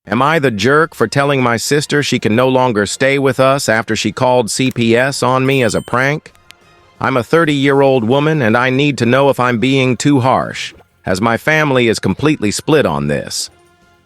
Am I the jerk for telling my sister she can no longer stay with us after she called CPS on me as a prank? I'm a 30-year-old woman and I need to know if I'm being too harsh, as my family is completely split on this.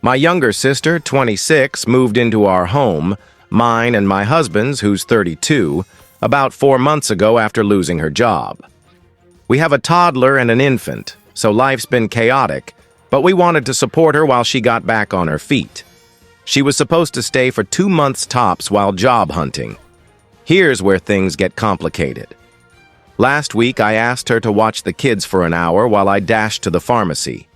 My younger sister, 26, moved into our home, mine and my husband's, who's 32, about 4 months ago after losing her job. We have a toddler and an infant, so life's been chaotic, but we wanted to support her while she got back on her feet. She was supposed to stay for 2 months tops while job hunting. Here's where things get complicated. Last week, I asked her to watch the kids for an hour while I dashed to the pharmacy.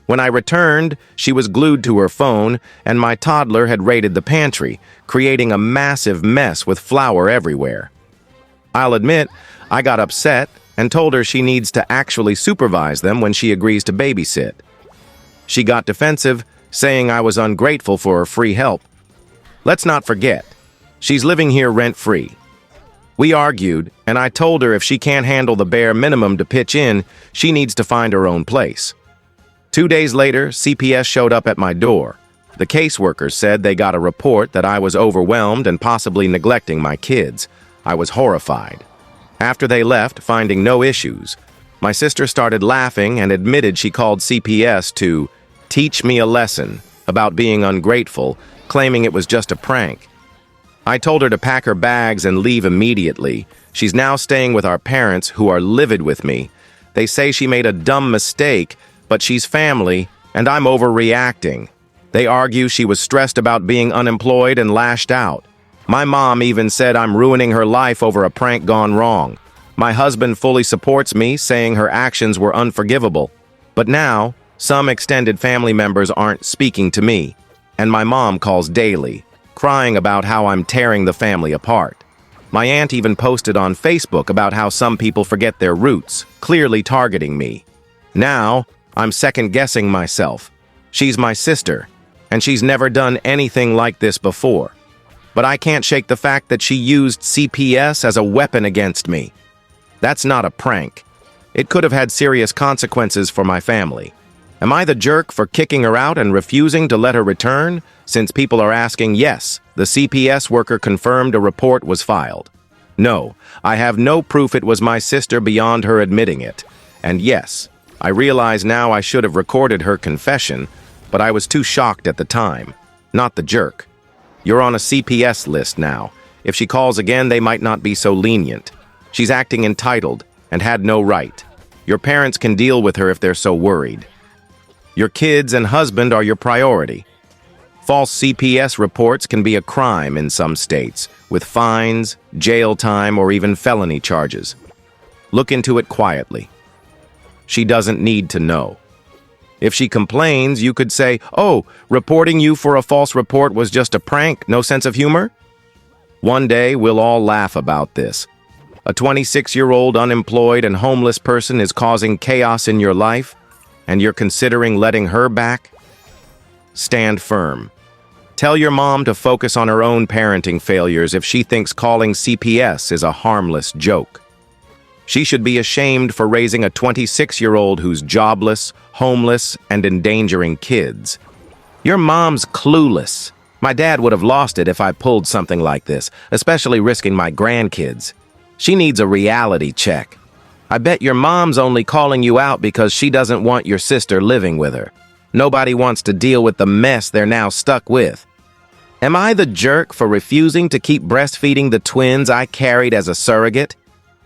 When I returned, she was glued to her phone, and my toddler had raided the pantry, creating a massive mess with flour everywhere. I'll admit, I got upset and told her she needs to actually supervise them when she agrees to babysit. She got defensive, saying I was ungrateful for her free help. Let's not forget, she's living here rent-free. We argued, and I told her if she can't handle the bare minimum to pitch in, she needs to find her own place. 2 days later, CPS showed up at my door. The caseworkers said they got a report that I was overwhelmed and possibly neglecting my kids. I was horrified. After they left, finding no issues, my sister started laughing and admitted she called CPS to teach me a lesson about being ungrateful, claiming it was just a prank. I told her to pack her bags and leave immediately. She's now staying with our parents, who are livid with me. They say she made a dumb mistake, but she's family, and I'm overreacting. They argue she was stressed about being unemployed and lashed out. My mom even said I'm ruining her life over a prank gone wrong. My husband fully supports me, saying her actions were unforgivable. But now, some extended family members aren't speaking to me, and my mom calls daily, crying about how I'm tearing the family apart. My aunt even posted on Facebook about how some people forget their roots, clearly targeting me. Now, I'm second-guessing myself. She's my sister, and she's never done anything like this before. But I can't shake the fact that she used CPS as a weapon against me. That's not a prank. It could have had serious consequences for my family. Am I the jerk for kicking her out and refusing to let her return? Since people are asking, yes, the CPS worker confirmed a report was filed. No, I have no proof it was my sister beyond her admitting it. And yes, I realize now I should have recorded her confession, but I was too shocked at the time. Not the jerk. You're on a CPS list now. If she calls again, they might not be so lenient. She's acting entitled and had no right. Your parents can deal with her if they're so worried. Your kids and husband are your priority. False CPS reports can be a crime in some states, with fines, jail time, or even felony charges. Look into it quietly. She doesn't need to know. If she complains, you could say, "Oh, reporting you for a false report was just a prank, no sense of humor?" One day, we'll all laugh about this. A 26-year-old unemployed and homeless person is causing chaos in your life, and you're considering letting her back? Stand firm. Tell your mom to focus on her own parenting failures if she thinks calling CPS is a harmless joke. She should be ashamed for raising a 26-year-old who's jobless, homeless, and endangering kids. Your mom's clueless. My dad would have lost it if I pulled something like this, especially risking my grandkids. She needs a reality check. I bet your mom's only calling you out because she doesn't want your sister living with her. Nobody wants to deal with the mess they're now stuck with. Am I the jerk for refusing to keep breastfeeding the twins I carried as a surrogate?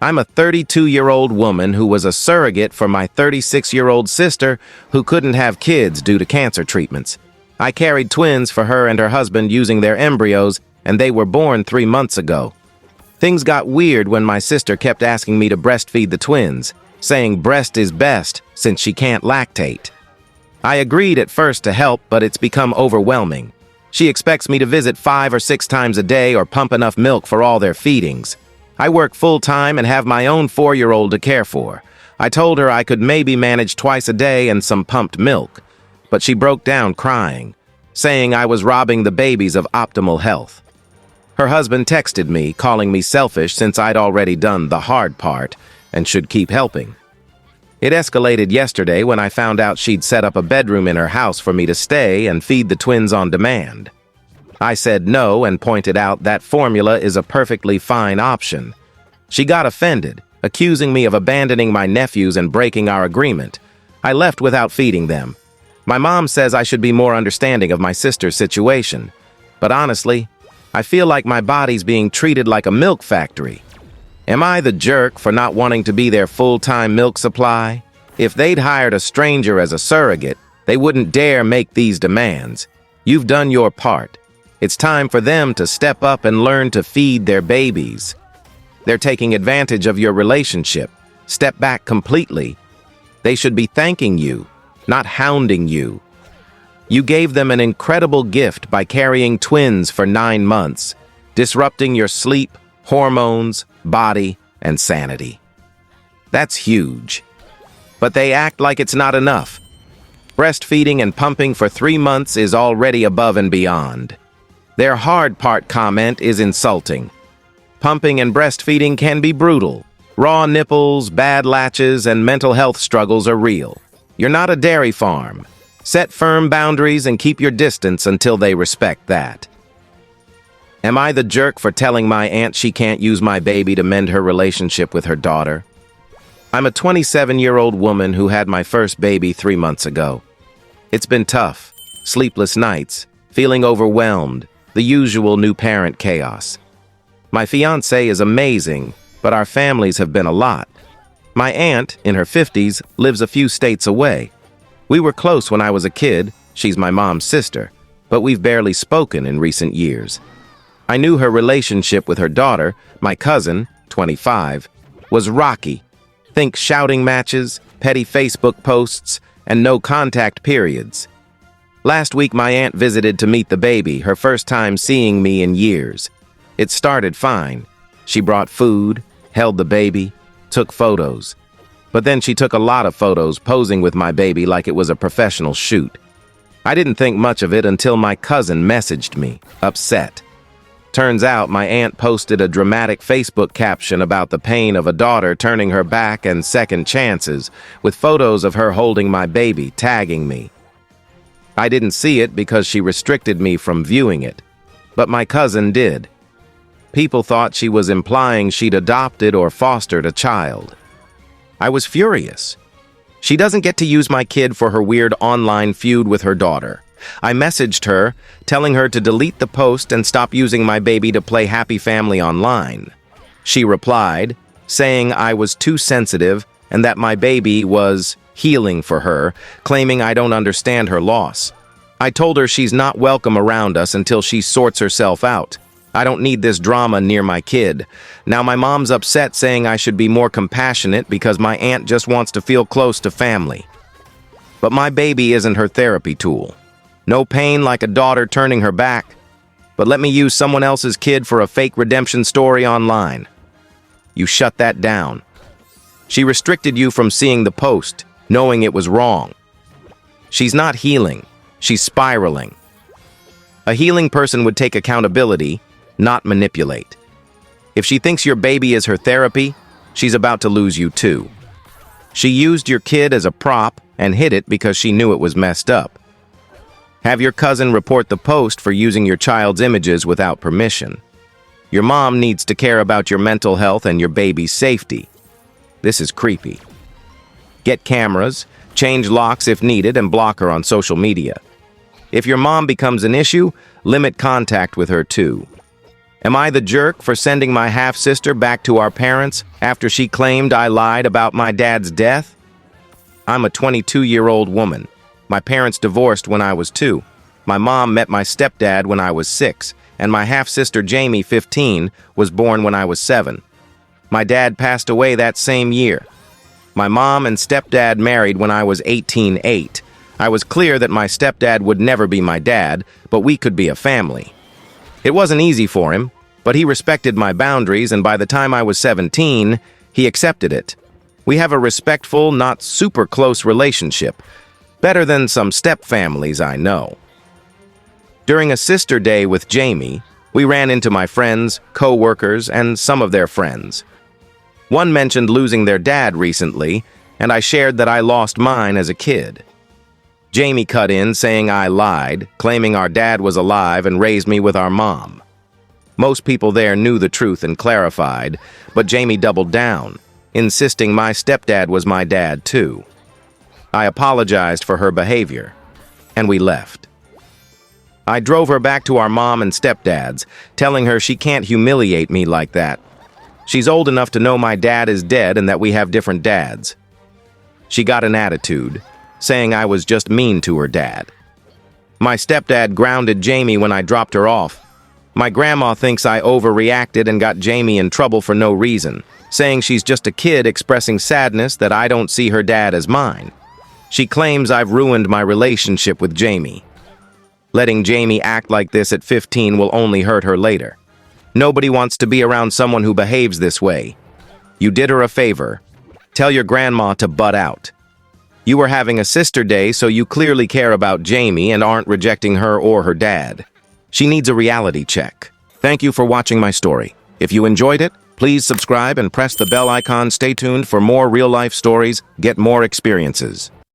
I'm a 32-year-old woman who was a surrogate for my 36-year-old sister who couldn't have kids due to cancer treatments. I carried twins for her and her husband using their embryos, and they were born 3 months ago. Things got weird when my sister kept asking me to breastfeed the twins, saying breast is best since she can't lactate. I agreed at first to help, but it's become overwhelming. She expects me to visit 5 or 6 times a day or pump enough milk for all their feedings. I work full-time and have my own 4-year-old to care for. I told her I could maybe manage twice a day and some pumped milk, but she broke down crying, saying I was robbing the babies of optimal health. Her husband texted me, calling me selfish since I'd already done the hard part and should keep helping. It escalated yesterday when I found out she'd set up a bedroom in her house for me to stay and feed the twins on demand. I said no and pointed out that formula is a perfectly fine option. She got offended, accusing me of abandoning my nephews and breaking our agreement. I left without feeding them. My mom says I should be more understanding of my sister's situation. But honestly, I feel like my body's being treated like a milk factory. Am I the jerk for not wanting to be their full-time milk supply? If they'd hired a stranger as a surrogate, they wouldn't dare make these demands. You've done your part. It's time for them to step up and learn to feed their babies. They're taking advantage of your relationship. Step back completely. They should be thanking you, not hounding you. You gave them an incredible gift by carrying twins for 9 months, disrupting your sleep, hormones, body, and sanity. That's huge. But they act like it's not enough. Breastfeeding and pumping for 3 months is already above and beyond. Their hard part comment is insulting. Pumping and breastfeeding can be brutal. Raw nipples, bad latches, and mental health struggles are real. You're not a dairy farm. Set firm boundaries and keep your distance until they respect that. Am I the jerk for telling my aunt she can't use my baby to mend her relationship with her daughter? I'm a 27-year-old woman who had my first baby 3 months ago. It's been tough, sleepless nights, feeling overwhelmed, the usual new parent chaos. My fiancé is amazing, but our families have been a lot. My aunt, in her 50s, lives a few states away. We were close when I was a kid, she's my mom's sister, but we've barely spoken in recent years. I knew her relationship with her daughter, my cousin, 25, was rocky. Think shouting matches, petty Facebook posts, and no contact periods. Last week my aunt visited to meet the baby, her first time seeing me in years. It started fine. She brought food, held the baby, took photos. But then she took a lot of photos posing with my baby like it was a professional shoot. I didn't think much of it until my cousin messaged me, upset. Turns out my aunt posted a dramatic Facebook caption about the pain of a daughter turning her back and second chances, with photos of her holding my baby, tagging me. I didn't see it because she restricted me from viewing it, but my cousin did. People thought she was implying she'd adopted or fostered a child. I was furious. She doesn't get to use my kid for her weird online feud with her daughter. I messaged her, telling her to delete the post and stop using my baby to play Happy Family online. She replied, saying I was too sensitive and that my baby was healing for her, claiming I don't understand her loss. I told her she's not welcome around us until she sorts herself out. I don't need this drama near my kid. Now my mom's upset, saying I should be more compassionate because my aunt just wants to feel close to family. But my baby isn't her therapy tool. No pain like a daughter turning her back, but let me use someone else's kid for a fake redemption story online. You shut that down. She restricted you from seeing the post, knowing it was wrong. She's not healing, she's spiraling. A healing person would take accountability, not manipulate. If she thinks your baby is her therapy, she's about to lose you too. She used your kid as a prop and hid it because she knew it was messed up. Have your cousin report the post for using your child's images without permission. Your mom needs to care about your mental health and your baby's safety. This is creepy. Get cameras, change locks if needed, and block her on social media. If your mom becomes an issue, limit contact with her too. Am I the jerk for sending my half-sister back to our parents after she claimed I lied about my dad's death? I'm a 22-year-old woman. My parents divorced when I was 2. My mom met my stepdad when I was 6, and my half-sister Jamie, 15, was born when I was 7. My dad passed away that same year. My mom and stepdad married when I was 18-8. I was clear that my stepdad would never be my dad, but we could be a family. It wasn't easy for him, but he respected my boundaries, and by the time I was 17, he accepted it. We have a respectful, not super close relationship, better than some step families I know. During a sister day with Jamie, we ran into my friends, co-workers, and some of their friends. One mentioned losing their dad recently, and I shared that I lost mine as a kid. Jamie cut in saying I lied, claiming our dad was alive and raised me with our mom. Most people there knew the truth and clarified, but Jamie doubled down, insisting my stepdad was my dad too. I apologized for her behavior, and we left. I drove her back to our mom and stepdad's, telling her she can't humiliate me like that. She's old enough to know my dad is dead and that we have different dads. She got an attitude, saying I was just mean to her dad. My stepdad grounded Jamie when I dropped her off. My grandma thinks I overreacted and got Jamie in trouble for no reason, saying she's just a kid expressing sadness that I don't see her dad as mine. She claims I've ruined my relationship with Jamie. Letting Jamie act like this at 15 will only hurt her later. Nobody wants to be around someone who behaves this way. You did her a favor. Tell your grandma to butt out. You were having a sister day, so you clearly care about Jamie and aren't rejecting her or her dad. She needs a reality check. Thank you for watching my story. If you enjoyed it, please subscribe and press the bell icon. Stay tuned for more real-life stories. Get more experiences.